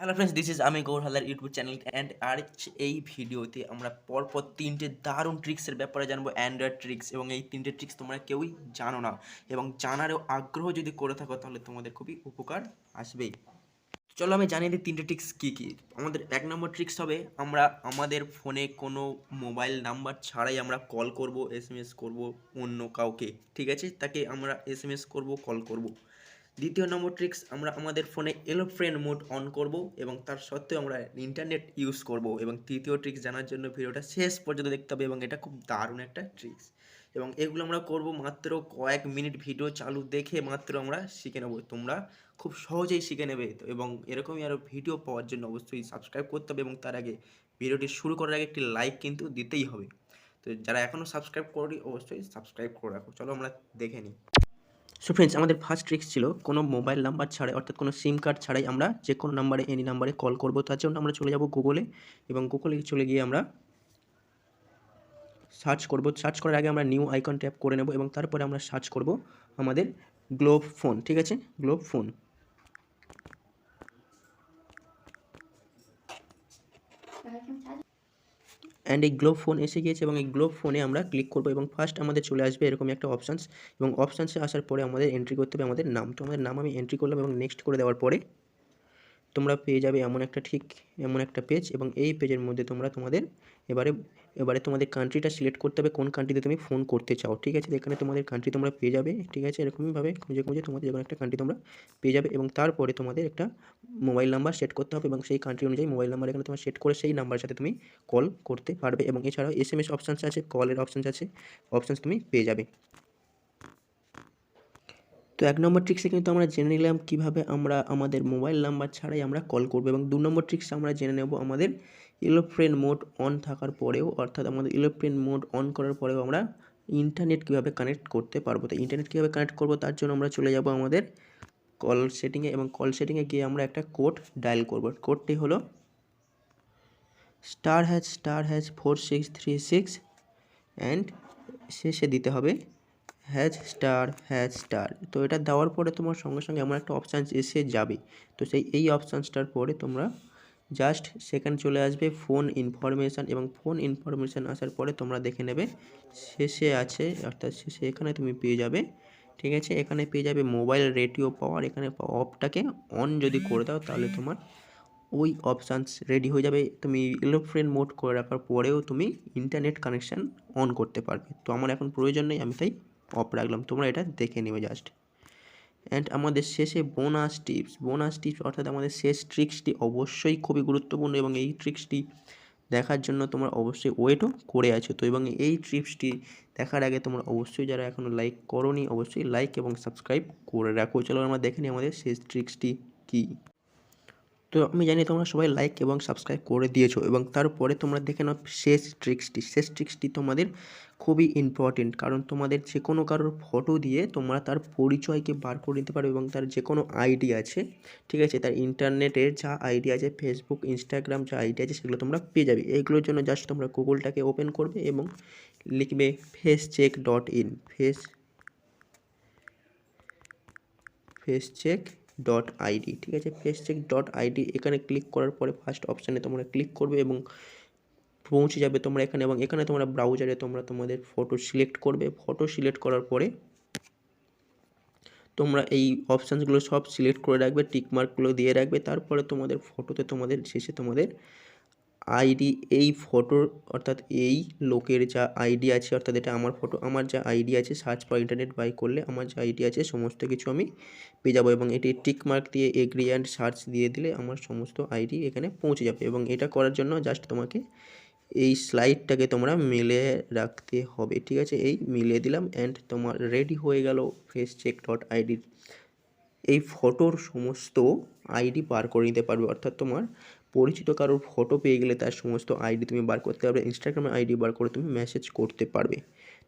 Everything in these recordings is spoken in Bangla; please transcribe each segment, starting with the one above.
হ্যালো ফ্রেন্ডস, দিস ইজ আমি Gour Haldar YouTube channel and এই ভিডিওতে আমরা পরপর তিনটে দারুণ ট্রিক্সের ব্যাপারে জানবো, অ্যান্ড্রয়েড ট্রিক্স। এবং এই তিনটে ট্রিক্স তোমরা কেউই জানো না এবং জানারও আগ্রহ যদি করে থাকো তাহলে তোমাদের খুবই উপকার আসবেই। চলো আমি জানিয়ে দিই তিনটে ট্রিক্স কী কী। আমাদের 1 নম্বর ট্রিক্স হবে, আমরা আমাদের ফোনে কোনো মোবাইল নাম্বার ছাড়াই আমরা কল করব, SMS করব অন্য কাউকে। ঠিক আছে, তাকে আমরা SMS করব, কল করব। দ্বিতীয় নম্বর ট্রিক্স, আমরা আমাদের ফোনে এরোপ্লেন মোড অন করব এবং তার সত্ত্বেও আমরা ইন্টারনেট ইউজ করব। এবং তৃতীয় ট্রিক্স জানার জন্য ভিডিওটা শেষ পর্যন্ত দেখতে হবে এবং এটা খুব দারুণ একটা ট্রিক্স। এবং এগুলো আমরা করব মাত্র কয়েক মিনিট ভিডিও চালু দেখে মাত্র আমরা শিখে নেব। তোমরা খুব সহজেই শিখে নেবে। তো এবং এরকমই আরও ভিডিও পাওয়ার জন্য অবশ্যই সাবস্ক্রাইব করতে হবে এবং তার আগে ভিডিওটি শুরু করার আগে একটি লাইক কিন্তু দিতেই হবে। তো যারা এখনও সাবস্ক্রাইব করি অবশ্যই সাবস্ক্রাইব করে রাখো। চলো আমরা দেখে নিই। সো ফ্রেন্ডস, আমাদের ফার্স্ট ট্রিক্স ছিল কোনো মোবাইল নাম্বার ছাড়াই, অর্থাৎ কোনো সিম কার্ড ছাড়াই আমরা যে কোনো নাম্বারে, এনি নাম্বারে কল করব। তার জন্য আমরা চলে যাব গুগলে এবং গুগলে চলে গিয়ে আমরা সার্চ করব। সার্চ করার আগে আমরা নিউ আইকন ট্যাপ করে নেব এবং তারপরে আমরা সার্চ করব আমাদের গ্লোব ফোন। ঠিক আছে, গ্লোব ফোন। অ্যান্ড এই গ্লোব ফোন এসে গিয়েছে এবং এই গ্লোব ফোনে আমরা ক্লিক করব এবং ফার্স্ট আমাদের চলে আসবে এরকম একটা অপশানস। এবং অপশানসে আসার পরে আমাদের এন্ট্রি করতে হবে আমাদের নাম। তো আমাদের নাম আমি এন্ট্রি করলাম এবং নেক্সট করে দেওয়ার পরে তোমরা পেয়ে যাবে এমন একটা পেজ। এবং এই পেজের মধ্যে তোমরা তোমাদের এবারে তোমাদের কান্ট্রিটা সিলেক্ট করতে হবে, কোন কান্ট্রিতে তুমি ফোন করতে চাও। ঠিক আছে, এখানে তোমাদের কান্ট্রি তোমরা পেয়ে যাবে। ঠিক আছে, এরকমইভাবে খুঁজে খুঁজে তোমাদের যে কোনো একটা কান্ট্রি তোমরা পেয়ে যাবে এবং তারপরে তোমাদের একটা মোবাইল নাম্বার সেট করতে হবে এবং সেই কান্ট্রি অনুযায়ী মোবাইল নাম্বার এখানে তোমরা সেট করে সেই নাম্বারের সাথে তুমি কল করতে পারবে। এবং এছাড়াও SMS অপশানস আছে, কলের অপশানস তুমি পেয়ে যাবে। তো 1 নম্বর ট্রিক্সে কিন্তু আমরা জেনে নিলাম কীভাবে আমরা আমাদের মোবাইল নাম্বার ছাড়াই আমরা কল করব। এবং 2 নম্বর ট্রিক্সে আমরা জেনে নেব আমাদের এরোপ্লেন মোড অন থাকার পরেও, অর্থাৎ আমাদের এরোপ্লেন মোড অন করার পরেও আমরা ইন্টারনেট কীভাবে কানেক্ট করতে পারবো। তো ইন্টারনেট কীভাবে কানেক্ট করবো তার জন্য আমরা চলে যাব আমাদের কল সেটিংয়ে এবং কল সেটিংয়ে গিয়ে আমরা একটা কোড ডায়াল করব। কোডটি হলো *#*4636 অ্যান্ড শেষে দিতে হবে ##*। তো এটা দেওয়ার পরে তোমার সঙ্গে সঙ্গে এমন একটা অপশান এসে যাবে। তো এই অপশানসটার পরে তোমরা জাস্ট সেখানে চলে আসবে ফোন ইনফরমেশান এবং ফোন ইনফরমেশান আসার পরে তোমরা দেখে নেবে শেষে আছে, অর্থাৎ শেষে এখানে তুমি পেয়ে যাবে। ঠিক আছে, এখানে পেয়ে যাবে মোবাইল রেডিও পাওয়ার। এখানে অফটাকে অন যদি করে দাও তাহলে তোমার ওই অপশানস রেডি হয়ে যাবে। তুমি এরোপ্লেন মোড করে রাখার পরেও তুমি ইন্টারনেট কানেকশান অন করতে পারবে। তো আমার এখন প্রয়োজন নেই, আমি তাই অফ রাখলাম। তোমরা এটা দেখে নেবে জাস্ট। অ্যান্ড আমাদের শেষে বোনাস টিপস অর্থাৎ আমাদের শেষ ট্রিক্সটি অবশ্যই খুবই গুরুত্বপূর্ণ এবং এই ট্রিক্সটি দেখার জন্য তোমরা অবশ্যই ওয়েটও করে আছো। তো এবং এই ট্রিক্সটি দেখার আগে তোমরা অবশ্যই যারা এখনও লাইক করোনি অবশ্যই লাইক এবং সাবস্ক্রাইব করে রাখো। চলো আমরা দেখে নিই আমাদের শেষ ট্রিক্সটি কী। তো আমি জানি তোমরা সবাই লাইক এবং সাবস্ক্রাইব করে দিয়েছো এবং তারপরে তোমরা দেখে নাও শেষ ট্রিক্সটি তোমাদের খুবই ইম্পর্টেন্ট, কারণ তোমাদের যে কোনো কারোর ফটো দিয়ে তোমরা তার পরিচয়কে বার করে নিতে পারো এবং তার যে কোনো আইডি আছে, ঠিক আছে, তার ইন্টারনেটের যা আইডি আছে, ফেসবুক, ইনস্টাগ্রাম যা আইডি আছে সেগুলো তোমরা পেয়ে যাবে। এইগুলোর জন্য জাস্ট তোমরা গুগলটাকে ওপেন করবে এবং লিখবে facecheck.in facecheck.id। ঠিক আছে, facecheck.id এখানে ক্লিক করার পরে ফার্স্ট অপশানে তোমরা ক্লিক করবে এবং পৌঁছে যাবে তোমরা এখানে। এবং এখানে তোমরা ব্রাউজারে তোমরা তোমাদের ফটো সিলেক্ট করবে। ফটো সিলেক্ট করার পরে তোমরা এই অপশানসগুলো সব সিলেক্ট করে রাখবে, টিকমার্কগুলো দিয়ে রাখবে। তারপরে তোমাদের ফটোতে তোমাদের শেষে তোমাদের আইডি, এই ফটোর অর্থাৎ এই লোকের যা আইডি আছে, অর্থাৎ এটা আমার ফটো, আমার যা আইডি আছে সার্চ ফর ইন্টারনেট বাই করলে আমার যা আইডি আছে সমস্ত কিছু আমি পেয়ে যাবো। এবং এটি টিক মার্ক দিয়ে এগ্রি অ্যান্ড সার্চ দিয়ে দিলে আমার সমস্ত আইডি এখানে পৌঁছে যাবে। এবং এটা করার জন্য জাস্ট তোমাকে এই স্লাইডটাকে তোমরা মিলিয়ে রাখতে হবে। ঠিক আছে, এই মিলিয়ে দিলাম অ্যান্ড তোমার রেডি হয়ে গেল facecheck.id। এই ফটোর সমস্ত আইডি বার করে নিতে পারবে, অর্থাৎ তোমার পরিচিত কারোর ফটো পেয়ে গেলে তার সমস্ত আইডি তুমি বার করতে পারবে, ইনস্টাগ্রামের আইডি বার করে তুমি মেসেজ করতে পারবে।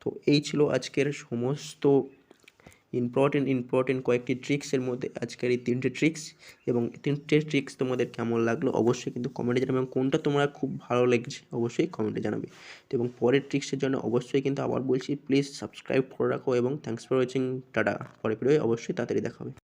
তো এই ছিল আজকের সমস্ত ইম্পর্টেন্ট কয়েকটি ট্রিক্সের মধ্যে আজকের এই 3টে ট্রিক্স। এবং 3টে ট্রিক্স তোমাদের কেমন লাগলো অবশ্যই কিন্তু কমেন্টে জানাবে এবং কোনটা তোমরা খুব ভালো লেগেছে অবশ্যই কমেন্টে জানাবে। তো এবং পরের ট্রিক্সের জন্য অবশ্যই কিন্তু আবার বলছি প্লিজ সাবস্ক্রাইব করে রাখো এবং থ্যাঙ্কস ফর ওয়াচিং। টাটা, পরের ভিডিওয় অবশ্যই তাড়াতাড়ি দেখা হবে।